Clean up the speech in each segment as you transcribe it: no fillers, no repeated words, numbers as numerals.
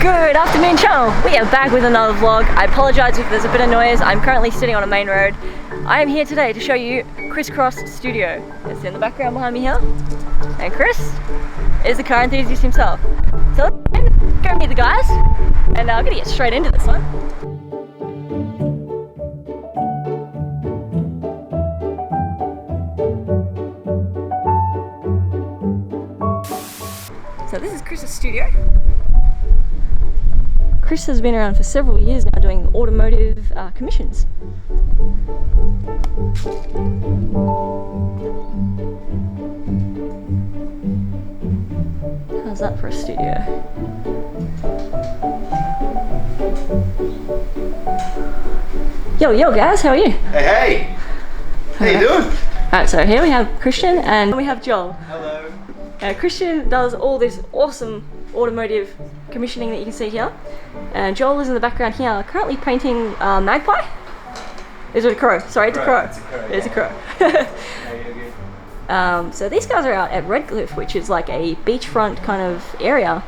Good afternoon, channel. We are back with another vlog. I apologize if there's a bit of noise. I'm currently sitting on a main road. I am here today to show you Cris Cross Studio. It's in the background behind me here. And Chris is the car enthusiast himself. So let's go meet the guys. And I'm gonna get straight into this one. So this is Chris's studio. Chris has been around for several years now doing automotive commissions. How's that for a studio? Yo guys, how are you? Hey! How you doing? Alright, so here we have Christian and we have Joel. Hello. Christian does all this awesome automotive commissioning that you can see here, and Joel is in the background here currently painting Magpie? Is it a crow? Sorry, it's a crow. It's a crow. So these guys are out at Redcliffe, which is like a beachfront kind of area.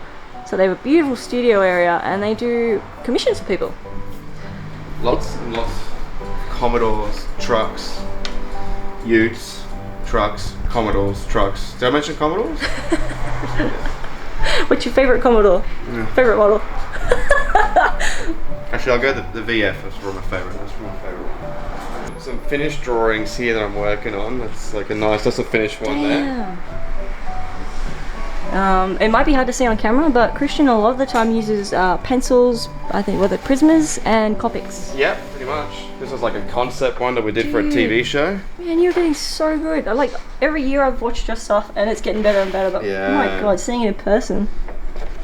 So they have a beautiful studio area and they do commissions for people. Lots and lots of Commodores, trucks, utes, trucks, Commodores, trucks. Did I mention Commodores? What's your favourite Commodore? Yeah. Favourite model? Actually, I'll go the VF. That's one of my favourite. Some finished drawings here that I'm working on. That's like that's a finished one there. It might be hard to see on camera, but Christian a lot of the time uses pencils, I think, whether Prismas and Copics. Yep, pretty much. This was like a concept one that we did for a TV show. Man, you're getting so good. Like every year I've watched your stuff and it's getting better and better, but yeah. Oh my god, seeing it in person.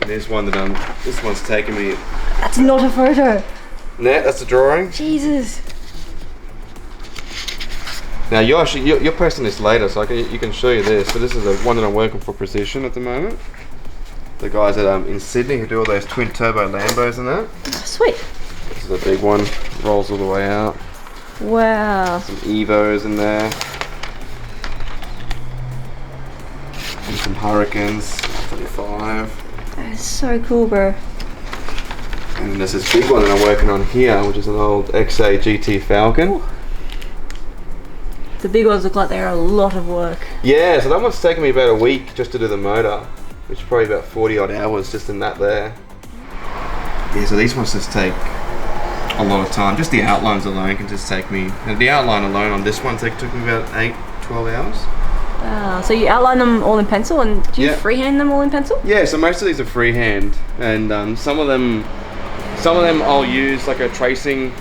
There's one that this one's taken me. That's not a photo. Nah, that's a drawing. Jesus. Now you're posting this later, so you can show you this. So this is the one that I'm working for Precision at the moment. The guys that in Sydney who do all those twin turbo Lambos and that. Oh, sweet. This is a big one. Rolls all the way out. Wow. Some Evos in there. And some Hurricanes, 25. That is so cool, bro. And then there's this big one that I'm working on here, which is an old XA GT Falcon. Ooh. The big ones look like they're a lot of work. Yeah, so that one's taken me about a week just to do the motor, which is probably about 40 odd hours just in that there. Yeah, so these ones just take a lot of time. Just the outlines alone can just take me, the outline alone on this one took me about 8-12 hours. Wow, so you outline them all in pencil, and do you freehand them all in pencil? Yeah, so most of these are freehand, and some of them I'll use like a tracing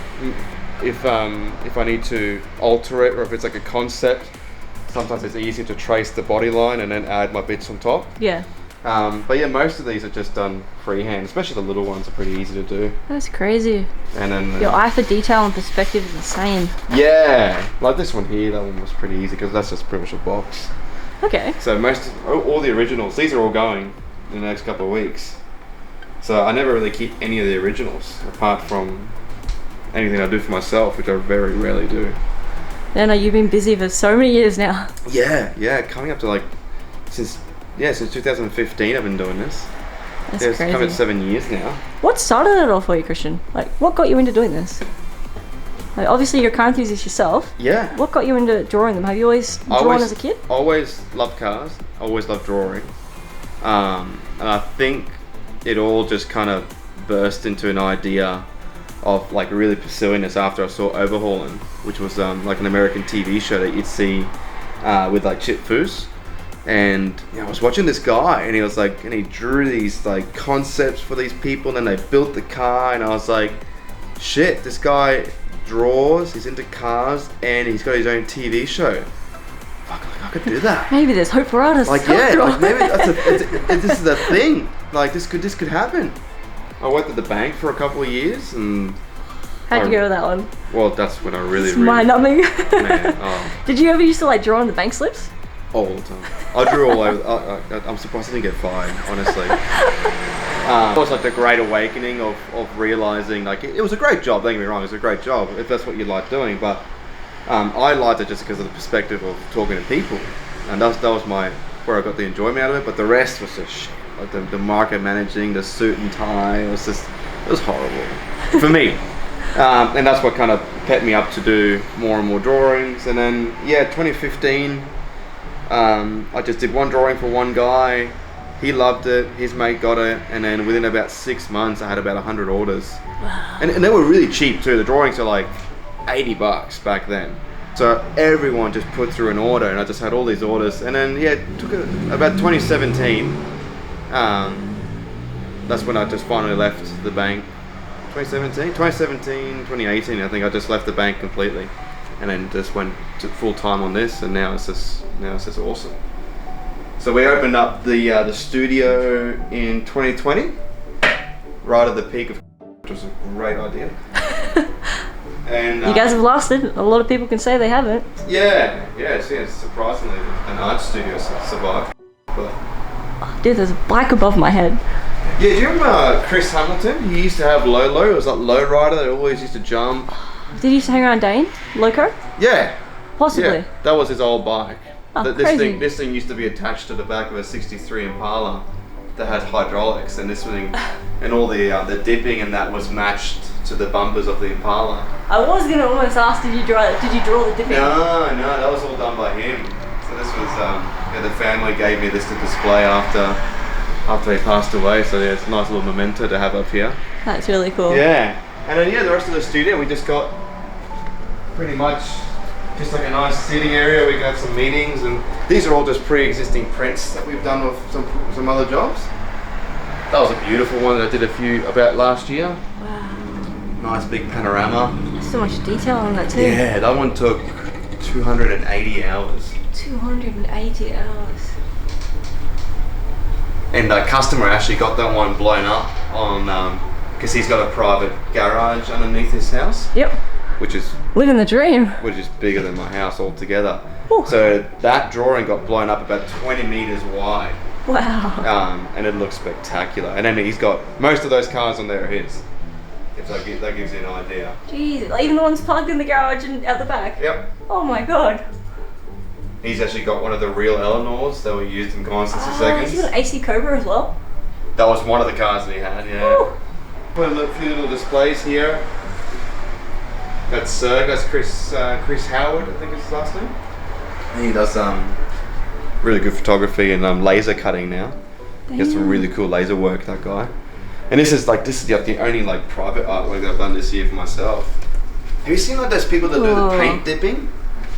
if I need to alter it, or if it's like a concept. Sometimes it's easier to trace the body line and then add my bits on top. Yeah. But yeah, most of these are just done freehand, especially the little ones are pretty easy to do. That's crazy. And then your eye for detail and perspective is insane. Yeah, like this one here, that one was pretty easy because that's just pretty much a box. Okay. So all the originals, these are all going in the next couple of weeks. So I never really keep any of the originals apart from anything I do for myself, which I very rarely do. No, you've been busy for so many years now. Yeah, coming up to like since 2015 I've been doing this. That's it's crazy. coming 7 years now. What started it all for you, Christian? Like, what got you into doing this? Like, obviously you're a car enthusiast yourself. Yeah. What got you into drawing them? Have you always drawn as a kid? Always loved cars. Always loved drawing. And I think it all just kind of burst into an idea of like really pursuing this after I saw Overhauling, which was like an American TV show that you'd see with like Chip Foose. And I was watching this guy and he drew these like concepts for these people, and then they built the car, and I was like, shit, this guy draws, he's into cars, and he's got his own TV show. Fuck, like I could do that. Maybe there's hope for artists. Like yeah, like maybe this is a thing. Like this could happen. I worked at the bank for a couple of years, and how'd you go with that one? Well, that's when I really mind-numbing. Man, Did you ever used to like draw on the bank slips? All the time. I drew all over. I'm surprised I didn't get fined, honestly. It was like the great awakening of realizing, like, it was a great job, don't get me wrong, it was a great job if that's what you like doing, but I liked it just because of the perspective of talking to people, and that was where I got the enjoyment out of it, but the rest was just shit. like the market managing, the suit and tie. It was horrible for me. And that's what kind of pet me up to do more and more drawings. And then 2015, I just did one drawing for one guy. He loved it, his mate got it, and then within about 6 months I had about 100 orders. Wow. And they were really cheap too. The drawings are like $80 back then. So everyone just put through an order, and I just had all these orders. And then it took about 2017. That's when I just finally left the bank. 2018, I think I just left the bank completely, and then just went to full time on this. And now it's just awesome. So we opened up the studio in 2020, right at the peak of, which was a great idea. And You guys have lasted. A lot of people can say they haven't. Yeah, surprisingly, an art studio survived. But Dude, there's a bike above my head. yeah, do you remember Chris Hamilton? He used to have Lolo. It was like low rider that always used to jump. Did he used to hang around Dane? Loco? Yeah, Possibly. yeah, that was his old bike. Oh, This crazy. thing used to be attached to the back of a '63 Impala that had hydraulics, and this thing, and all the dipping and that was matched to the bumpers of the Impala. I was gonna almost ask, did you draw the dipping? No, that was all done by him. So this was the family gave me this to display after he passed away. So yeah, it's a nice little memento to have up here. That's really cool. Yeah, and then the rest of the studio we just got pretty much just like a nice sitting area. We can have some meetings, and these are all just pre-existing prints that we've done with some other jobs. That was a beautiful one that I did about last year. Wow. Nice big panorama. There's so much detail on that too. Yeah, that one took 280 hours. 280 hours. And the customer actually got that one blown up on because he's got a private garage underneath his house. Yep. Which is Living the dream. bigger than my house altogether. Ooh. So that drawing got blown up about 20 meters wide. Wow. And it looks spectacular. And then he's got most of those cars on there are his. If that gives you an idea. Jeez, like even the ones plugged in the garage and out the back. Yep. Oh my god. He's actually got one of the real Eleanors that were used in Gone 60 Has Seconds. he got an AC Cobra as well? That was one of the cars that he had, yeah. Ooh. Put a few little displays here. That's Chris Howard, I think is his last name. He does really good photography and laser cutting now. He has some really cool laser work, that guy. And this is the only like private artwork that I've done this year for myself. Have you seen like those people that do the paint dipping?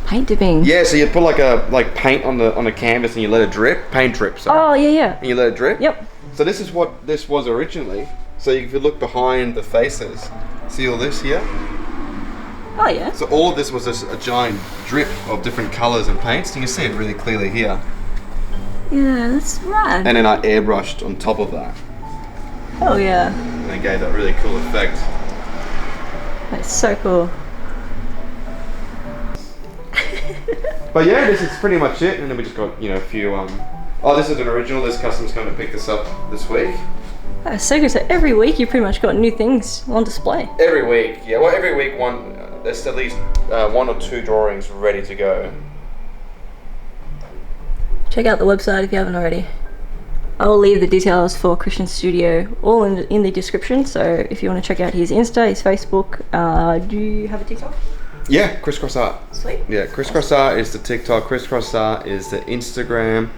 Paint dipping? Yeah, so you put like paint on a canvas and you let it drip. Paint drip, sorry. Oh yeah. And you let it drip? Yep. So this is what this was originally. So if you look behind the faces, see all this here? Oh yeah. So all of this was just a giant drip of different colours and paints. You can see it really clearly here. Yeah, that's rad. And then I airbrushed on top of that. Oh yeah. And it gave that really cool effect. That's so cool. But yeah, this is pretty much it. And then we just got, a few, oh, this is an original. This customer's coming to pick this up this week. That's so good. So every week you pretty much got new things on display. Every week, yeah. Well, every week there's at least 1 or 2 drawings ready to go. Check out the website if you haven't already. I will leave the details for Christian's studio all in the description. So if you want to check out his Insta, his Facebook, do you have a TikTok? Yeah, Cris Cross Art. Sweet. Yeah, Cris Cross Art is the TikTok, Cris Cross Art is the Instagram,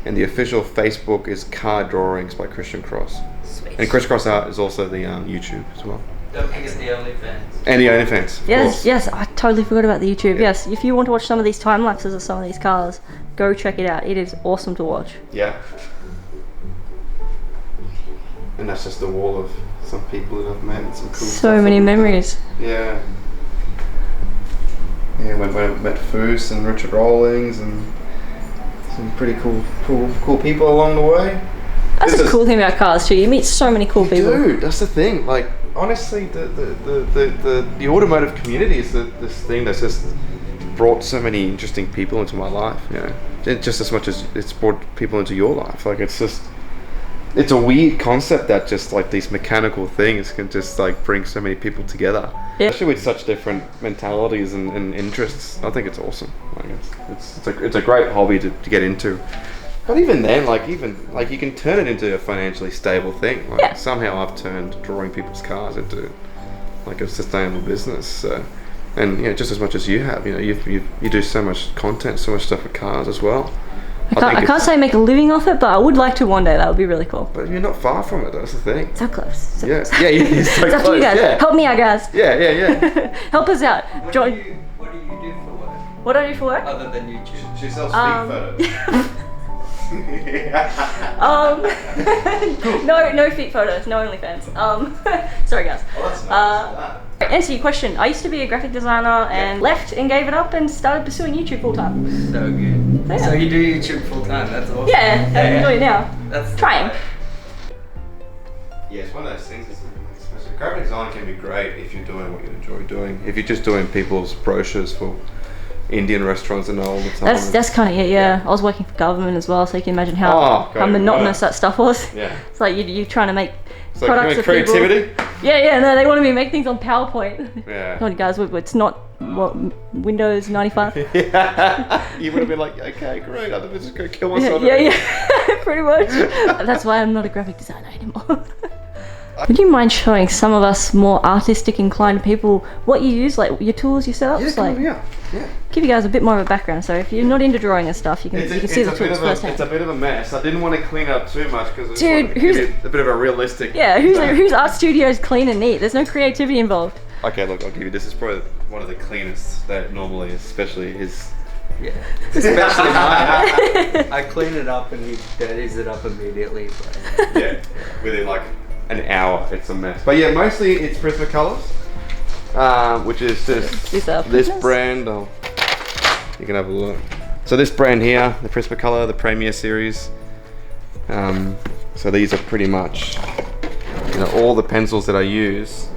and the official Facebook is Car Drawings by Christian Cross. Sweet. And Cris Cross Art is also the YouTube as well. Don't forget the OnlyFans. And the OnlyFans, of course. Yes, I totally forgot about the YouTube. Yeah. Yes, if you want to watch some of these time lapses of some of these cars, go check it out. It is awesome to watch. Yeah. And that's just the wall of some people that I've met and some cool stuff. So many memories. Yeah. Yeah, went met Foose and Richard Rawlings and some pretty cool people along the way. That's the cool thing about cars too. You meet so many cool people. Dude, that's the thing. Like, honestly, the automotive community is this thing that's just brought so many interesting people into my life. Just as much as it's brought people into your life. Like, it's a weird concept that just like these mechanical things can just like bring so many people together. Yeah. Especially with such different mentalities and interests. I think it's awesome. Like it's a great hobby to get into. But even then, like you can turn it into a financially stable thing. Like Yeah. somehow I've turned drawing people's cars into like a sustainable business. So, and you know, just as much as you have, you know, you do so much content, so much stuff with cars as well. I can't say make a living off it, but I would like to one day. That would be really cool. But you're not far from it. That's the thing. So close. So Yeah, close. yeah, you're so It's up close. to you guys. Yeah. Help me out, guys. Yeah. Help us out. What Join. do you do for work? What do I do for work? Other than YouTube? She sells Um, feet photos. No feet photos, no OnlyFans. Sorry guys. Oh, that's nice. Answer your question. I used to be a graphic designer and left and gave it up and started pursuing YouTube full time. So good. Yeah. So you do YouTube full time, that's awesome. Yeah, I'm doing it now. That's Trying. Yeah, it's one of those things. Graphic design can be great if you're doing what you enjoy doing. If you're just doing people's brochures for Indian restaurants and all the time. That's kind of it. Yeah, I was working for government as well, so you can imagine how monotonous that stuff was. Yeah. It's like you're trying to make So products of creativity. people. Yeah. No, they wanted me to make things on PowerPoint. Yeah. Come on, guys, it's not what Windows 95. Yeah. You would have been like, okay, great. I'm just gonna kill myself. Yeah, pretty much. That's why I'm not a graphic designer anymore. Would you mind showing some of us more artistic inclined people what you use, like your tools, your setups? Yeah, like, yeah. Give you guys a bit more of a background. So if you're not into drawing and stuff, you can see the tools It's firsthand. a bit of a mess. I didn't want to clean up too much because Dude, who's a bit of a realistic. Yeah, whose art studio is clean and neat? There's no creativity involved. Okay, look, I'll give you. This is probably one of the cleanest that normally, especially his. Yeah. Especially mine. I clean it up and he dirties it up immediately. But Yeah, within like an hour, it's a mess. But yeah, mostly it's Prismacolors, which is just These are this Prismas? brand. You can have a look. So this brand here, the Prismacolor, the Premier series. So these are pretty much, all the pencils that I use.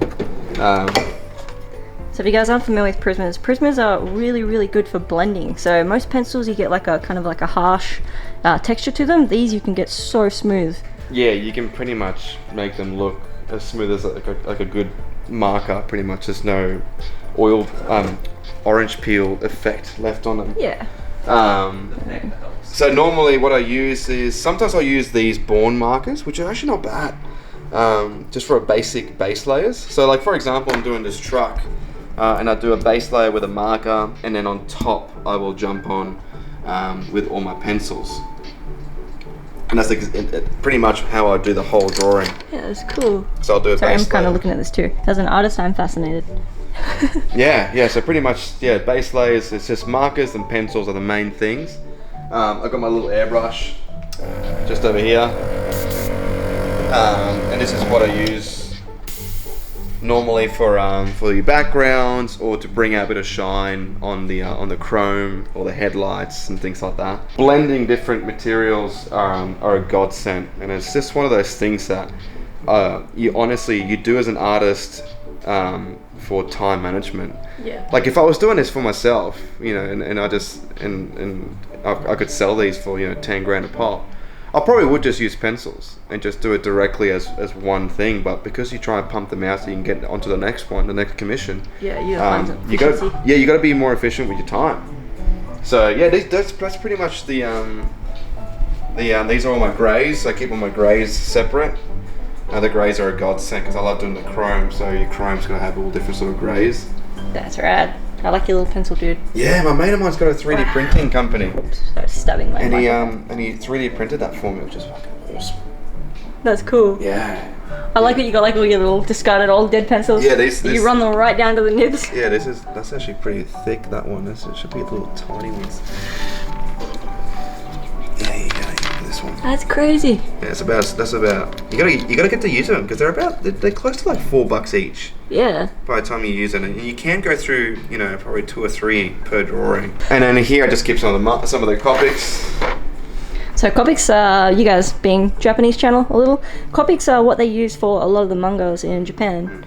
So if you guys aren't familiar with prismas are really, really good for blending. So most pencils you get like a kind of like a harsh texture to them. These you can get so smooth. Yeah, you can pretty much make them look as smooth as like a good marker. Pretty much, there's no oil, orange peel effect left on them. Yeah. So normally what I use is, sometimes I'll use these Born markers, which are actually not bad, just for a basic base layers. So like for example, I'm doing this truck, and I do a base layer with a marker, and then on top I will jump on with all my pencils. And that's pretty much how I do the whole drawing. Yeah, it's cool. So I'll do a Sorry, base I'm kind layer. of looking at this too. As an artist, I'm fascinated. Yeah, so pretty much, base layers, it's just markers and pencils are the main things. I've got my little airbrush just over here. And this is what I use normally for your backgrounds, or to bring out a bit of shine on the chrome or the headlights and things like that. Blending different materials are a godsend, and it's just one of those things that you do as an artist for time management. Yeah. Like if I was doing this for myself, and I just and I could sell these for 10 grand a pop, I probably would just use pencils and just do it directly as one thing. But because you try and pump them out so you can get onto the next one, the next commission, Yeah, you gotta find some you efficiency. got to be more efficient with your time. So yeah, that's pretty much these are all my greys. I keep all my greys separate. The greys are a godsend because I love doing the chrome. So your chrome's gonna have all different sort of greys. That's rad. I like your little pencil, dude. Yeah, my mate of mine's got a 3D printing company, So stabbing my and mic. he 3D printed that for me, which is fucking awesome. That's cool. Yeah. I like that you got like all your little discarded old dead pencils. Yeah, this- You run them right down to the nibs. Yeah, that's actually pretty thick. That one. It should be little tiny ones. Yeah, you gotta get this one. That's crazy. Yeah, that's about. You gotta get to use them because they're close to like $4 each Yeah. by the time you use it, and you can go through probably 2 or 3 per drawing. And then here I just keep some of the Copics. So Copics, you guys being Japanese channel a little, Copics are what they use for a lot of the mangas in Japan.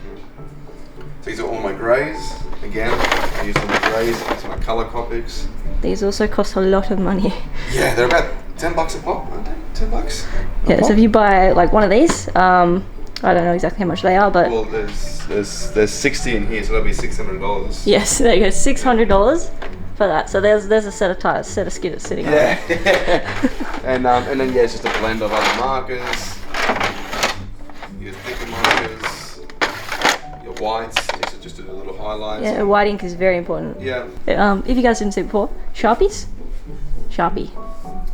So these are all my greys. Again, I use all my greys. That's my color Copics. These also cost a lot of money. Yeah, they're about $10 a pop, aren't they? $10. a Yeah, so pop? if you buy like one of these, I don't know exactly how much they are, but Well, there's 60 in here, so that'll be $600. yes, there you go, $600 for that. So there's a set of tires, set of skidders sitting on Yeah. And then yeah, it's just a blend of other markers. Your thicker markers, your whites, just to do little highlights. Yeah, white ink is very important. Yeah. If you guys didn't see it before, Sharpies. Sharpie.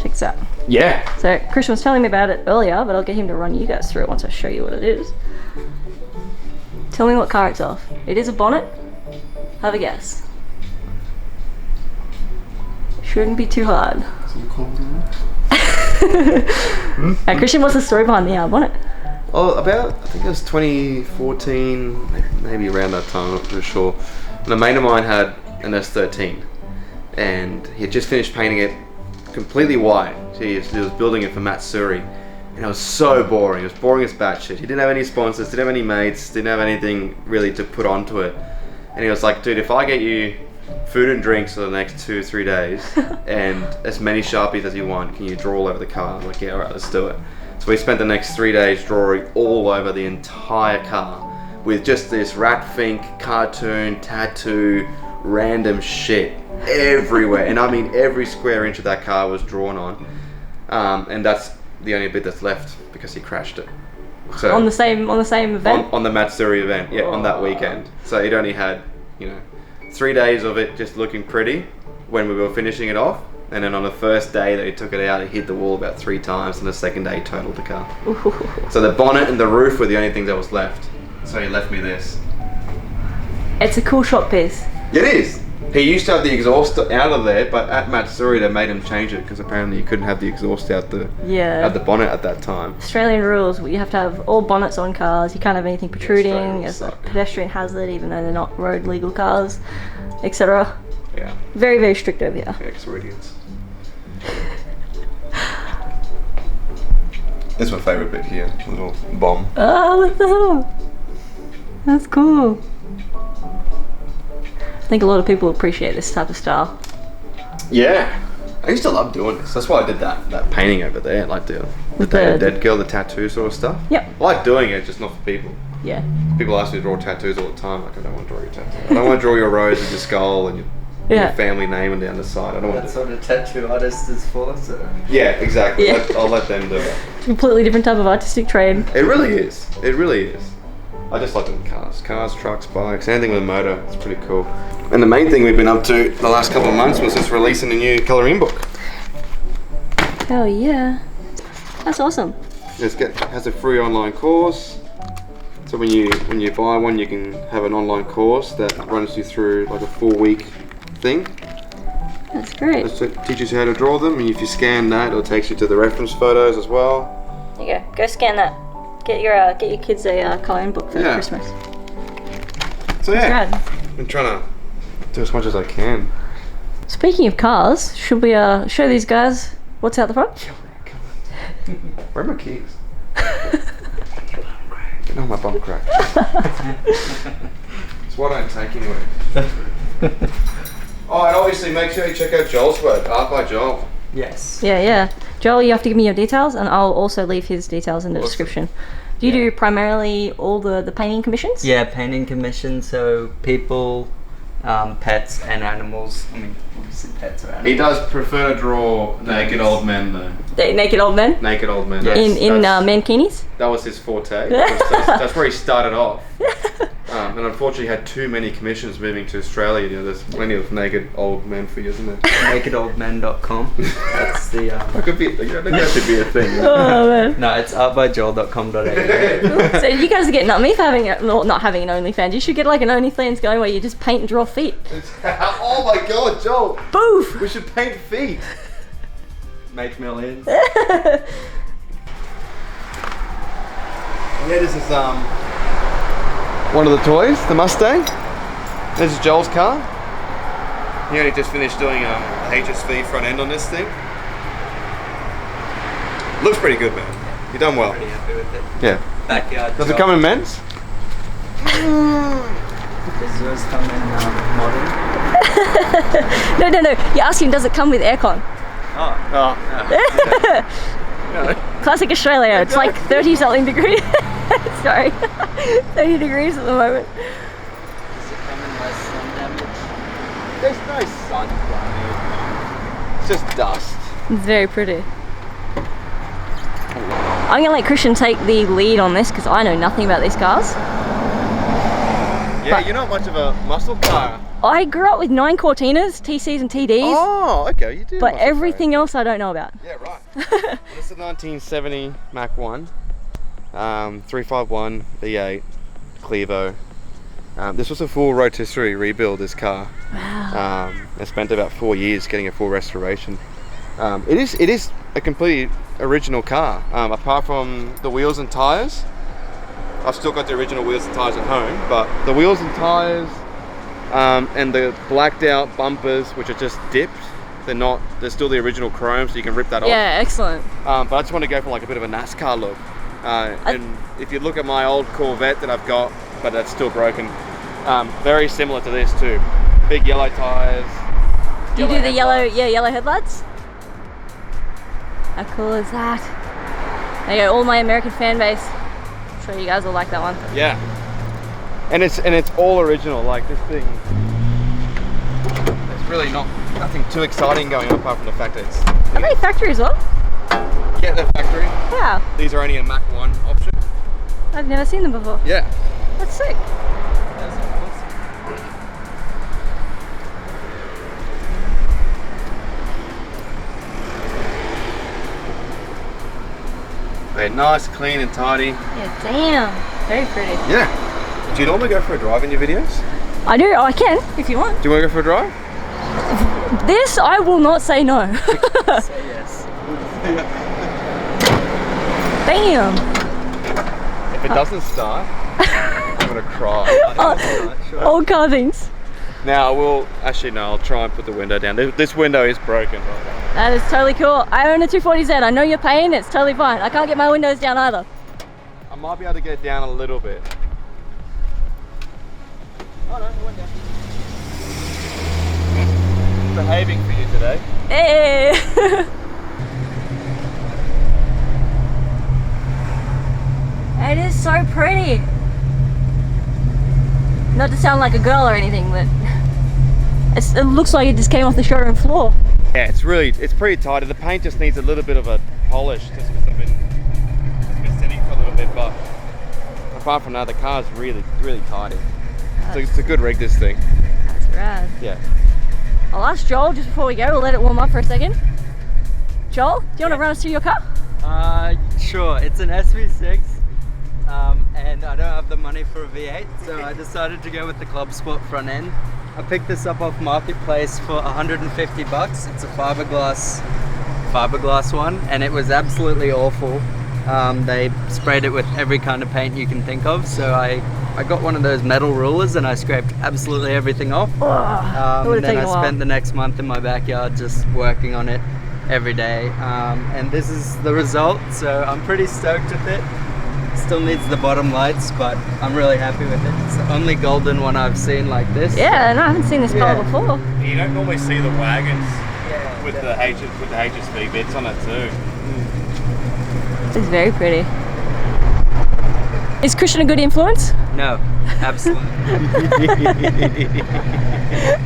Check this out. Yeah. So Christian was telling me about it earlier, but I'll get him to run you guys through it once I show you what it is. Tell me what car it's off. It is a bonnet. Have a guess. Shouldn't be too hard. And Christian, what's the story behind the bonnet? Oh, I think it was 2014, maybe around that time, I'm not too sure. And a mate of mine had an S13, and he had just finished painting it completely white. He was building it for Matsuri, and it was so boring. It was boring as batshit. He didn't have any sponsors, didn't have any mates, didn't have anything really to put onto it. And he was like, dude, if I get you food and drinks for the next 2-3 days and as many Sharpies as you want, can you draw all over the car? I'm like, yeah, alright, let's do it. So we spent the next 3 days drawing all over the entire car with just this rat fink, cartoon, tattoo, random shit everywhere. And I mean every square inch of that car was drawn on. And that's the only bit that's left because he crashed it. So On the same event? on the Matsuri event, yeah, on that weekend. So it only had, 3 days of it just looking pretty when we were finishing it off. And then on the first day that he took it out, he hit the wall about 3 times, and the second day he totaled the car. Ooh. So the bonnet and the roof were the only things that was left. So he left me this. It's a cool shop piece. It is. He used to have the exhaust out of there, but at Matsuri they made him change it because apparently you couldn't have the exhaust out the bonnet at that time. Australian rules, you have to have all bonnets on cars, you can't have anything protruding, it's a pedestrian hazard even though they're not road legal cars, etc. Yeah. Very, very strict over here. Yeah, 'cause we're idiots. This is my favourite bit here, a little bomb. Oh, what the hell? That's cool. I think a lot of people appreciate this type of style. Yeah. I used to love doing this. That's why I did that painting over there, like the Day of the Dead Girl, the tattoo sort of stuff. Yep. I like doing it, just not for people. Yeah. People ask me to draw tattoos all the time, like I don't want to draw your tattoo. I don't want to draw your rose with your skull and your family name and down the side. I don't want That's to. what a tattoo artist is for, so. Yeah, exactly. Yeah. I'll let them do it. It's a completely different type of artistic trade. It really is. It really is. I just like doing cars, trucks, bikes, anything with a motor. It's pretty cool. And the main thing we've been up to the last couple of months was just releasing a new colouring book. Hell yeah. That's awesome. It has a free online course. So when you buy one, you can have an online course that runs you through like a 4-week thing. That's great. It teaches you how to draw them, and if you scan that, it takes you to the reference photos as well. There you go. Go scan that. Get your kids a colouring book for Christmas. So yeah, That's rad. I've been trying to do as much as I can. Speaking of cars, should we show these guys what's out the front? Where are my keys? No, my bum crack. It's what I don't take anyway. Oh, and obviously make sure you check out Joel's work, Art by Joel. Yes. Yeah. Joel, you have to give me your details, and I'll also leave his details in the description. Do you do primarily all the painting commissions? Yeah, painting commissions, so people, pets and animals. I mean, obviously pets or animals. He does prefer to draw naked old men though. Naked old men? Naked old men. Yes. In mankinis? That was his forte. That's where he started off. And unfortunately had too many commissions moving to Australia. There's plenty of naked old men for you, isn't there? Nakedoldmen.com. That's the That could be, that could be a thing. Oh man. No, it's artbyjoel.com.au. So you guys are getting at me for not having an OnlyFans. You should get like an OnlyFans going where you just paint and draw feet. Oh my god, Joel! Boof! We should paint feet! Make millions. Yeah, this is one of the toys, the Mustang. This is Joel's car. He only just finished doing a HSV front end on this thing. Looks pretty good, man. You've done well. Pretty happy with it. Yeah. Backyard. Does it come in men's? Does yours come in modern? No. You're asking, does it come with aircon? Oh. Classic Australia. It's like 30 something degrees. Sorry. 30 degrees at the moment. Does it come in less sun damage? there's no sun. It's just dust. It's very pretty. I'm gonna let Christian take the lead on this because I know nothing about these cars. Yeah, But you're not much of a muscle car. I grew up with 9 Cortinas, TCs and TDs. Oh, okay, you do. But everything else I don't know about. Yeah, right. Well, this is a 1970 Mach 1, 351 V8 Clevo. This was a full rotisserie rebuild, this car. Wow. I spent about 4 years getting a full restoration. It is a completely original car, apart from the wheels and tyres. I've still got the original wheels and tyres at home, but the wheels and tyres and the blacked out bumpers, which are just dipped, they're still the original chrome, so you can rip that off. Yeah, excellent. But I just want to go for like a bit of a NASCAR look. And if you look at my old Corvette that I've got, but that's still broken, very similar to this too. Big yellow tyres. Do you do the yellow headlights? How cool is that? There you go, all my American fan base. I'm sure you guys will like that one. Yeah. And it's all original, like this thing. There's really nothing too exciting going on apart from the fact that it's... Are they factory as well? Yeah, they're factory. Wow. These are only a Mach 1 option. I've never seen them before. Yeah. That's sick. They're nice, clean and tidy. Yeah, damn. Very pretty. Yeah. Do you normally go for a drive in your videos? I do. I can, if you want. Do you want to go for a drive? This, I will not say no. Say yes. Damn. If it doesn't start, I'm going to cry. Old car things. Now, I'll try and put the window down. This window is broken right now. That is totally cool. I own a 240Z. I know your pain. It's totally fine. I can't get my windows down either. I might be able to get it down a little bit. Oh no, it went down. Behaving for you today. Hey. It is so pretty. Not to sound like a girl or anything, but it looks like it just came off the showroom floor. Yeah, it's pretty tidy. The paint just needs a little bit of a polish just because it's been sitting for a little bit, but apart from that, the car's really tidy. It's a good rig, this thing. That's rad. Yeah. I'll ask Joel just before we go. We'll let it warm up for a second. Joel, do you want to run us through your car? Sure. It's an SV6, and I don't have the money for a V8, so I decided to go with the Club Sport front end. I picked this up off Marketplace for 150 bucks. It's a fiberglass one, and it was absolutely awful. They sprayed it with every kind of paint you can think of, so I got one of those metal rulers and I scraped absolutely everything off. And then I spent the next month in my backyard just working on it every day, and this is the result, so I'm pretty stoked with it. Still needs the bottom lights, but I'm really happy with it. It's the only golden one I've seen like this. Yeah, no, I haven't seen this color before. You don't normally see the wagons with the HSV bits on it too. It's very pretty. Is Christian a good influence? No, absolutely.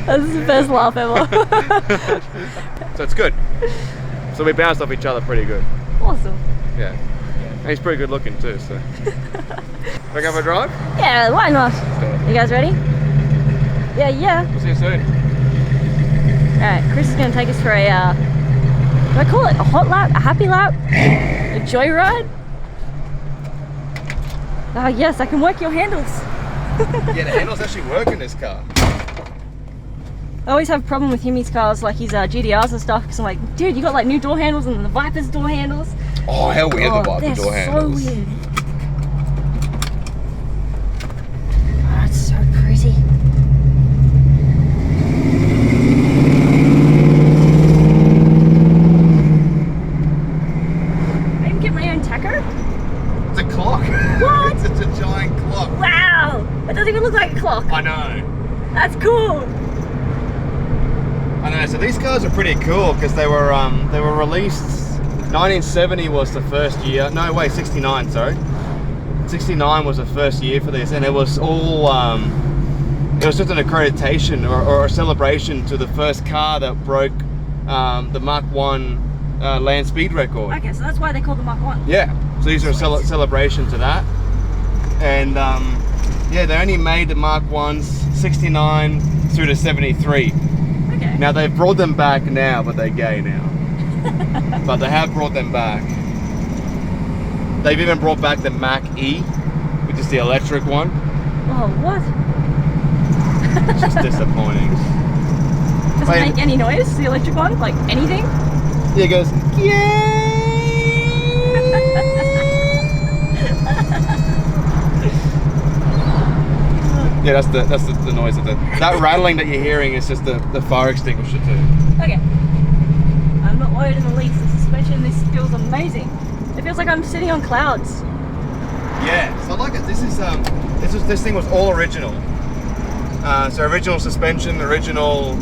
That's the best laugh ever. So it's good. So we bounced off each other pretty good. Awesome. Yeah. And he's pretty good looking too, so. Wanna go for a drive? Yeah, why not? You guys ready? Yeah. We'll see you soon. Alright, Chris is going to take us for a, do I call it a hot lap, a happy lap, a joyride? Oh yes, I can work your handles. Yeah, the handles actually work in this car. I always have a problem with Himmy's cars, like his GDRs and stuff, because I'm like, dude, you got like new door handles and the Viper's door handles. Oh, how weird the Viper door handles. So weird. Oh, it's so pretty. I even get my own tacho. It's a clock. What? It's a giant clock. Wow! It doesn't even look like a clock. I know. That's cool. I know. So these cars are pretty cool because they were released. 1970 was the first year. No, wait, 69. Sorry, 69 was the first year for this, and it was all It was just an accreditation or a celebration to the first car that broke the Mach 1 land speed record. Okay, so that's why they call the Mach 1. Yeah, so these are a celebration to that. And yeah, they only made the Mach 1s 69 through to 73. Okay. Now they've brought them back now, but they're gay now. But they have brought them back. They've even brought back the Mach E, which is the electric one. Oh, what? It's just disappointing. Does it make any noise, the electric one? Like anything? Yeah, it goes, yay! Yeah, that's the noise of that rattling that you're hearing is just the fire extinguisher too. Okay. I'm not worried in the least. The suspension, this feels amazing. It feels like I'm sitting on clouds. Yeah, so I like it. This thing was all original. So original suspension, original.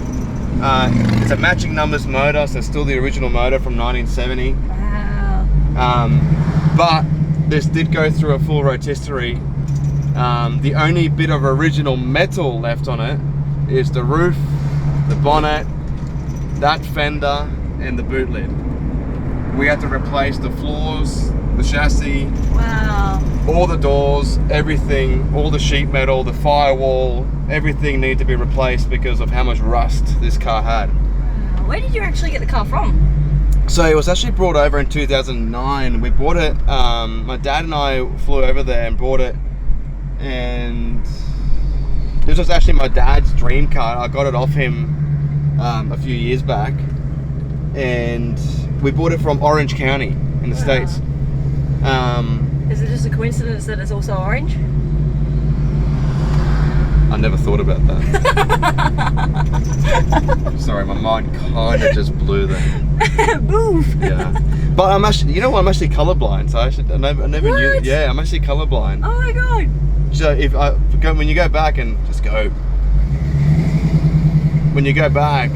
It's a matching numbers motor, so still the original motor from 1970. Wow. But this did go through a full rotisserie. The only bit of original metal left on it is the roof, the bonnet, that fender, and the boot lid. We had to replace the floors, the chassis, Wow. all the doors, everything, all the sheet metal, the firewall, everything needed to be replaced because of how much rust this car had. Where did you actually get the car from? So it was actually brought over in 2009. We bought it, my dad and I flew over there and bought it, and this was actually my dad's dream car. I got it off him a few years back, and we bought it from Orange County in the States. Is it just a coincidence that it's also orange? I never thought about that. Sorry, my mind kind of just blew there. Boof! Yeah, but I'm actually, you know what? I'm actually colorblind, so I never knew. What? Yeah, I'm actually colorblind. Oh my god! So when you go back and just go, when you go back,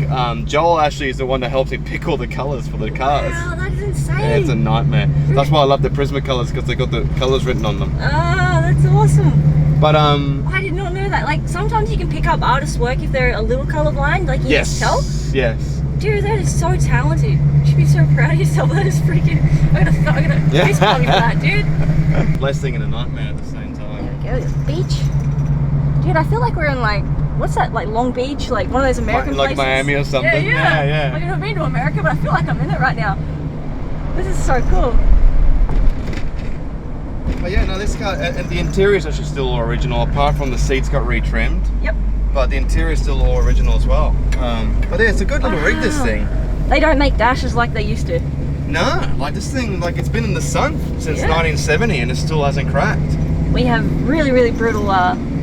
Joel actually is the one that helps me pick all the colors for the cars. Wow, that is insane! Yeah, it's a nightmare. That's why I love the Prismacolors, because they got the colors written on them. Ah, that's awesome! But I did not know that. Like, sometimes you can pick up artists' work if they're a little colorblind, like you yes, can tell. yes. Dude, that is so talented. You should be so proud of yourself. That is freaking. I'm gonna Yeah. face palm you for that, dude. Blessing and a nightmare at the same time. There we go. Beach. Dude, I feel like we're in like, what's that? Like Long Beach, like one of those American Like places. Miami or something. Yeah. Yeah. Like, I've never been to America, but I feel like I'm in it right now. This is so cool. But yeah, no, this car, and the interior is actually still all original, apart from the seats got retrimmed. Yep. But the interior is still all original as well. But yeah, it's a good little rig, this thing. They don't make dashes like they used to. No, like this thing, like it's been in the sun since 1970 and it still hasn't cracked. We have really, really brutal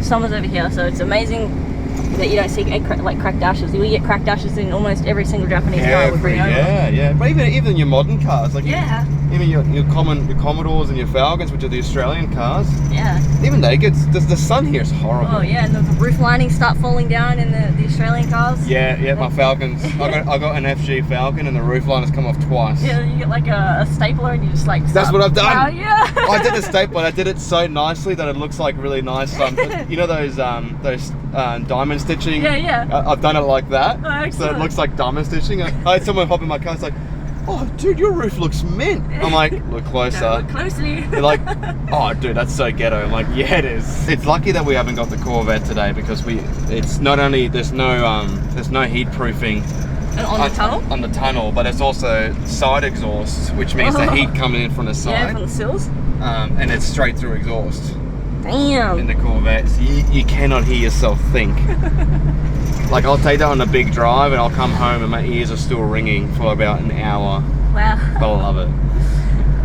summers over here, so it's amazing that you don't see cracked dashes. We get cracked dashes in almost every single Japanese car we bring over. Yeah. But even your modern cars, like even your Commodores and your Falcons, which are the Australian cars. Yeah. Even they get the sun here is horrible. Oh yeah, and the roof linings start falling down in the Australian cars. Yeah. My Falcons. I got an FG Falcon and the roof line has come off twice. Yeah, you get like a stapler and you just like. That's what I've done. Wow, yeah. I did a stapler. I did it so nicely that it looks like really nice. You know those diamond stitching? Yeah. I've done it like that. Oh, excellent. So it looks like diamond stitching. I had someone hop in my car. It's like, oh, dude, your roof looks mint. I'm like, look closer. No, look closely. They're like, oh, dude, that's so ghetto. I'm like, yeah, it is. It's lucky that we haven't got the Corvette today because it's not only there's no heat proofing on the tunnel, but it's also side exhaust, which means the heat coming in from the side. Yeah, from the sills. And it's straight through exhaust. Damn. In the Corvette, so you cannot hear yourself think. Like I'll take that on a big drive and I'll come home and my ears are still ringing for about an hour. Wow. But I love it.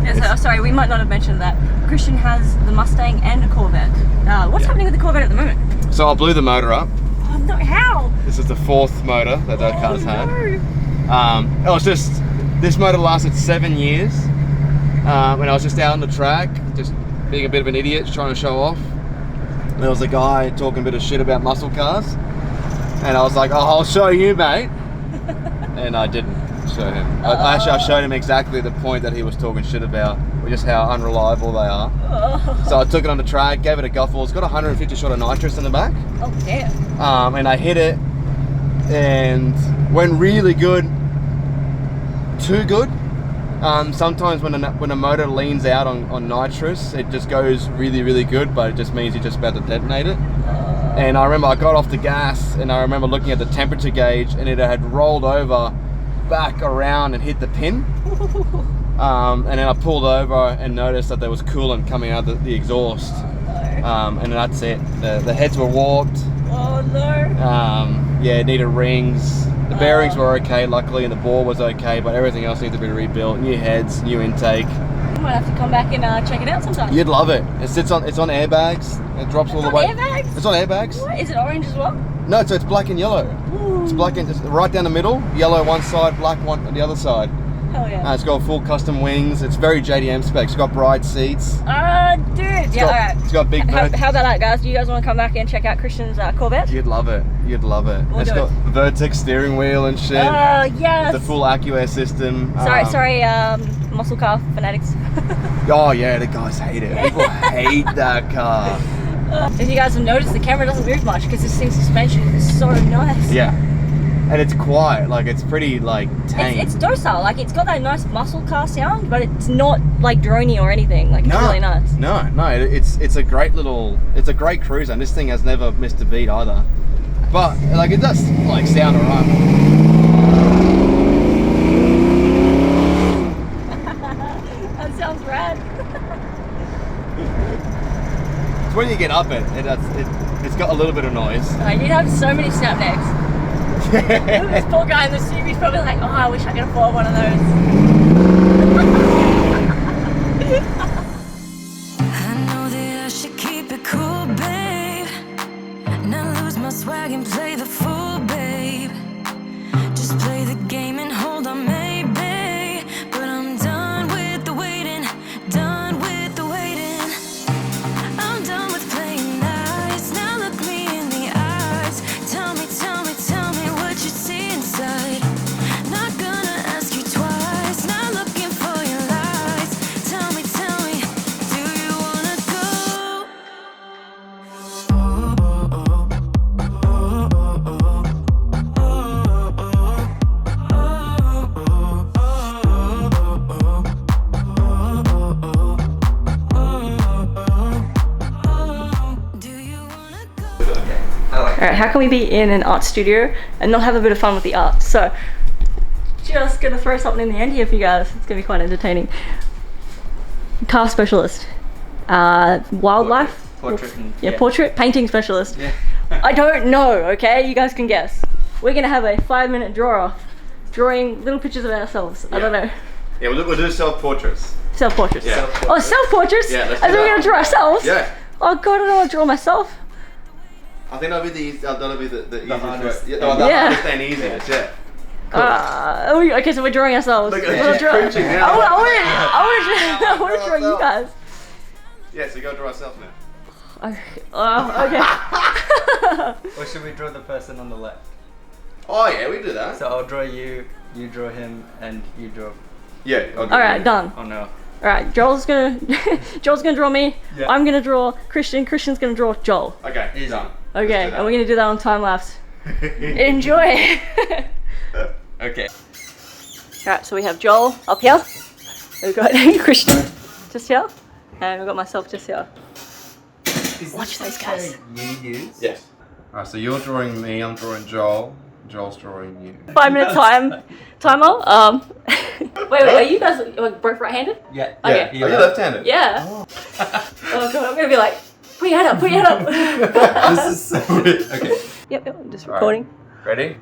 Yeah, so, sorry, we might not have mentioned that. Christian has the Mustang and a Corvette. What's happening with the Corvette at the moment? So I blew the motor up. Oh no, how? This is the fourth motor that those cars had. It was just, this motor lasted 7 years. When I was just out on the track, just being a bit of an idiot, trying to show off. There was a guy talking a bit of shit about muscle cars. And I was like, oh, I'll show you, mate. And I didn't show him. I showed him exactly the point that he was talking shit about. just how unreliable they are. Oh. So I took it on the track, gave it a guffle. It's got 150 shot of nitrous in the back. Oh damn. And I hit it and went really good, too good. Sometimes when a motor leans out on nitrous, it just goes really good, but it just means you're just about to detonate it. And I remember I got off the gas and I remember looking at the temperature gauge and it had rolled over back around and hit the pin. And then I pulled over and noticed that there was coolant coming out the exhaust. And then that's it. The heads were warped. Oh no. Yeah, it needed rings. The bearings were okay, luckily, and the bore was okay, but everything else needed to be rebuilt. New heads, new intake. I might have to come back and check it out sometime. You'd love it. It's on airbags. It drops all the way. Airbags? It's on airbags. What? Is it orange as well? No, so it's black and yellow. Ooh. It's black and it's right down the middle. Yellow one side, black one on the other side. Hell yeah. It's got full custom wings. It's very JDM specs. It's got bright seats. Dude. Yeah, alright. It's got big How about that, guys? Do you guys want to come back and check out Christian's Corvette? You'd love it. You'd love it. We'll It's do got Vertex steering wheel and shit. Yes. The full AccuAir system. Sorry, muscle car fanatics. Oh yeah, the guys hate it. People hate that car. If you guys have noticed, the camera doesn't move much because this thing's suspension is so nice. Yeah. And it's quiet, like it's pretty like tame. It's docile, like it's got that nice muscle car sound, but it's not like droney or anything. Like it's really nice. No, it's a great cruiser, and this thing has never missed a beat either. But like it does like sound alright. That sounds rad. It's when you get up it's got a little bit of noise. You'd have so many snap necks. This poor guy in the suit, he's probably like, oh, I wish I could afford one of those. I know that I should keep it cool, babe. Not lose my swag and play the fool, babe. Just play the game and hold on, maybe. But I'm done with the waiting, done with the waiting. I'm done with playing nice. Now look me in the eyes. Tell me what you see inside. Not gonna ask you twice. Not looking for your lies. Tell me, do you wanna go? Do you wanna go? Alright, how can we be in an art studio and not have a bit of fun with the art? So, just gonna throw something in the end here for you guys. It's gonna be quite entertaining. Car specialist. Wildlife? Portrait. Portrait painting specialist. Yeah. I don't know, okay? You guys can guess. We're gonna have a 5-minute draw-off, drawing little pictures of ourselves. I don't know. Yeah, we'll do self-portraits. Self-portraits. Yeah. Oh, self-portraits? Yeah, let's As do we're that. gonna draw ourselves? Yeah. Oh god, I don't want to draw myself. I think that'll be the easiest hardest. way. Yeah, Yeah. hardest and easiest, yeah. Okay, so we're drawing ourselves. Look at We'll that, she's draw- preaching now. I want to draw you guys. Yeah, so you gotta draw ourselves now. Okay. Or should we draw the person on the left? Oh yeah, we do that. So I'll draw you, you draw him, and you draw. Yeah. I'll do Alright, it. done. Oh no. Alright, Joel's gonna draw me. Yeah. I'm gonna draw Christian. Christian's gonna draw Joel. Okay, Easy. done. Okay, do and we're gonna do that on time lapse. that. Enjoy. Okay. Alright, so we have Joel up here. We've got Christian just here. And we've got myself just here. Watch those guys. You use? Yes. Alright, so you're drawing me, I'm drawing Joel, Joel's drawing you. 5-minute timer. Wait, are you guys both right-handed? Yeah. Okay. Are you left-handed? Yeah. Oh god, I'm gonna be like, put your hand up, put your hand up. This is so weird. Okay. Yep, I'm just recording. Ready?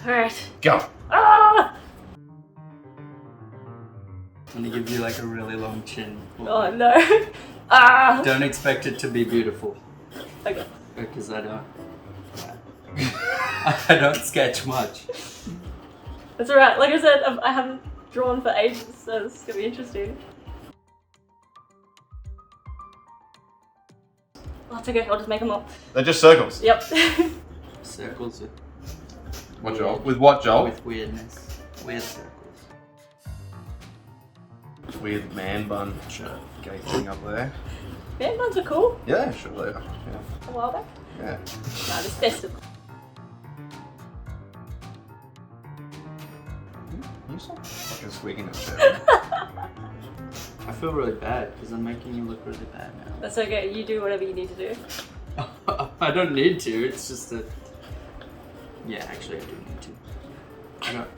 Alright. Go! Ah! I'm gonna give you like a really long chin. Oh no. Ah! Don't expect it to be beautiful. Okay. Because I don't. I don't sketch much. That's alright. Like I said, I haven't drawn for ages, so this is gonna be interesting. Oh, it's okay, I'll just make them up. They're just circles. Yep. Circles with What, Joel? With what, Joel? with weirdness. Weird circles. weird man bun gay thing up there. Man buns are cool. Yeah, sure they are. Yeah. A while back. Yeah. Nah, this festive. You sound like a squeaking at chair. I feel really bad because I'm making you look really bad now. That's okay. You do whatever you need to do. I don't need to. It's just that. Yeah, actually, I do need to. I don't.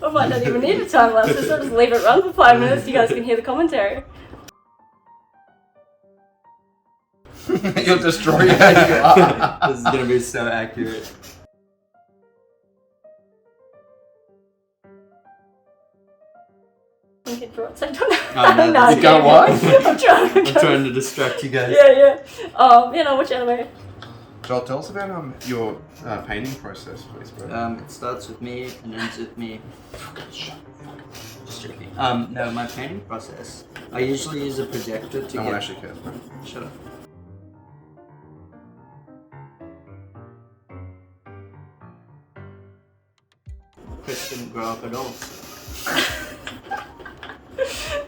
I might not even need a time lapse. Just leave it run for 5 minutes. You guys can hear the commentary. You'll destroy your art. This is gonna be so accurate. You can draw it same time. Oh, no, you got what? I'm trying. I'm trying to distract you guys. Yeah. You know, watch anime. Joel, tell us about your painting process, please, bro. It starts with me and ends with me. Just joking. No, my painting process. I usually use a projector to No one get. actually cares, bro. Shut up. Chris didn't grow up at all.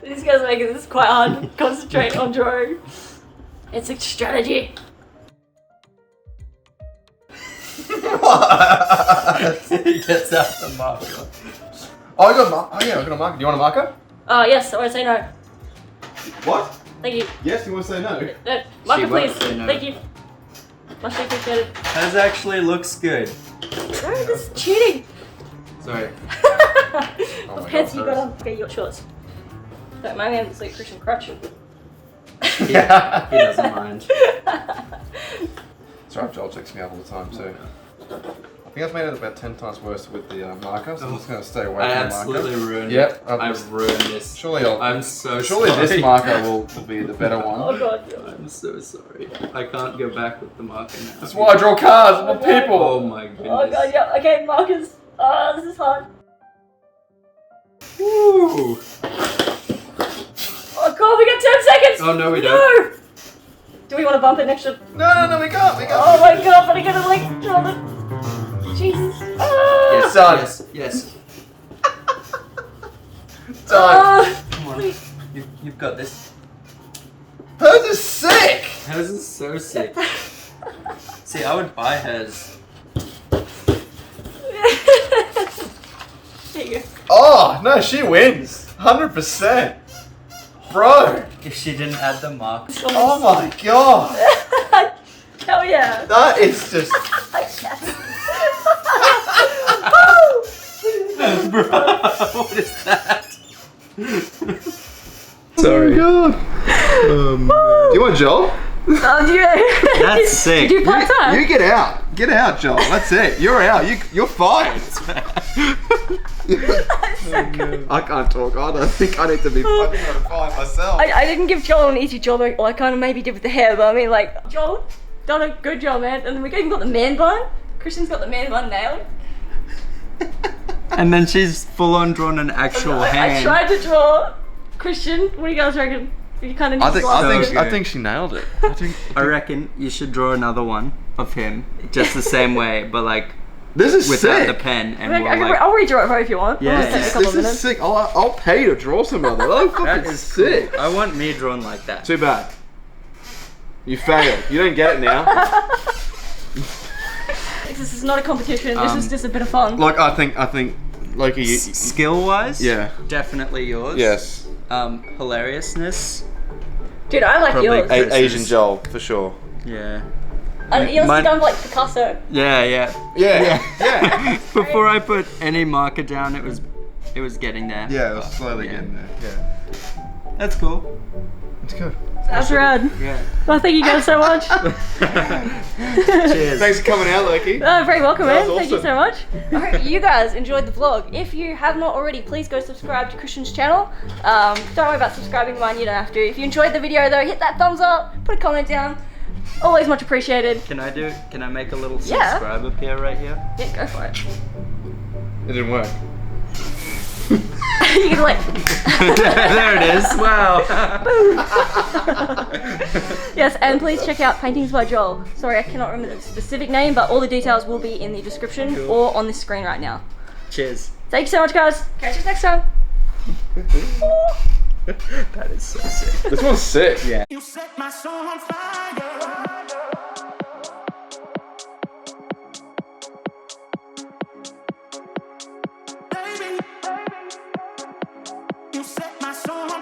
These guys are making this quite hard to concentrate on drawing. It's a strategy. What? He gets out the marker. Oh, I got a marker. Oh, yeah, I got a marker. Do you want a marker? Yes, I want to say no. What? Thank you. Yes, you want to say no? Marker, She won't please. say no. Thank you. Much appreciated. Hers actually looks good. No, this is cheating. Sorry. What my pants God, you got on? Okay, your shorts. Don't mind me, it's like Christian crutch. He doesn't mind. Sorry, Joel checks me out all the time too. I think I've made it about 10 times worse with the marker, so I'm just going to stay away I from the marker. absolutely ruined Yep, it. I've ruined this. Surely I'm so surely sorry. this marker will be the better one. Oh god. I'm so sorry. I can't go back with the marker now. That's why I draw cars, I'm a people! Oh my goodness. Oh god, yeah. Okay, markers. Oh, this is hard. Woo. Oh god, we got 10 seconds! Oh no, we No! don't. Do we want to bump it next to... No, we can't, Oh my god, but I gotta like draw the... Jesus. Ah! Yes, Done. yes. Done. Ah! Come on. You've got this. Hers is sick! Hers is so sick. See, I would buy hers. There you go. Oh, no, she wins. 100%. Bro. If she didn't add the mark. Oh my god. Hell yeah. That is just... Bro, what is that? Sorry. Oh my god. Do you want Joel? That's sick. Did you part time? You get out. Get out, Joel. That's it. You're out. You're fired. I can't talk. I think I need to be fucking on a fire myself. I didn't give Joel an easy job, like, I kind of maybe did with the hair, but I mean, like, Joel, done a good job, man. And then we even got the man bun. Christian's got the man bun nailed. And then she's full on drawn an actual I hand. tried to draw Christian. What do you guys reckon? You kind of need to I think she nailed it. I reckon you should draw another one of him, just the same way, but like This is without sick. the pen, and I'll we'll like. redraw it for you if you want. Yeah. It'll just take a couple This of is minutes. sick. I'll pay to draw some of that. That's That fucking is sick. cool. I want me drawn like that. Too bad. You failed. You don't get it now. This is not a competition. This is just a bit of fun. Like I think, Loki. Skill wise, Yeah. definitely yours. Yes. Hilariousness, Dude, I like Probably yours. Chris's. Asian Joel for sure. yeah. Yours Mine- is done like Picasso. Yeah. Yeah. Before I put any marker down, it was getting there. Yeah, it was slowly Yeah. getting there. Yeah. That's cool. It's good. That's rad. Yeah. Well, thank you guys so much. Cheers. Thanks for coming out, Loki. Oh, very welcome, That man. was Thank you awesome. so much. I hope you guys enjoyed the vlog. If you have not already, please go subscribe to Christian's channel. Don't worry about subscribing to mine, you don't have to. If you enjoyed the video though, hit that thumbs up, put a comment down. Always much appreciated. Can I make a little Yeah. subscribe up here right here? Yeah, go for it. It didn't work. You can like. There it is. Wow. Yes, and please check out Paintings by Joel. Sorry, I cannot remember the specific name, but all the details will be in the description or on this screen right now. Cheers. Thank you so much, guys. Catch us next time. That is so sick. This one's sick. Yeah. You set my soul on fire. Baby, you set my soul on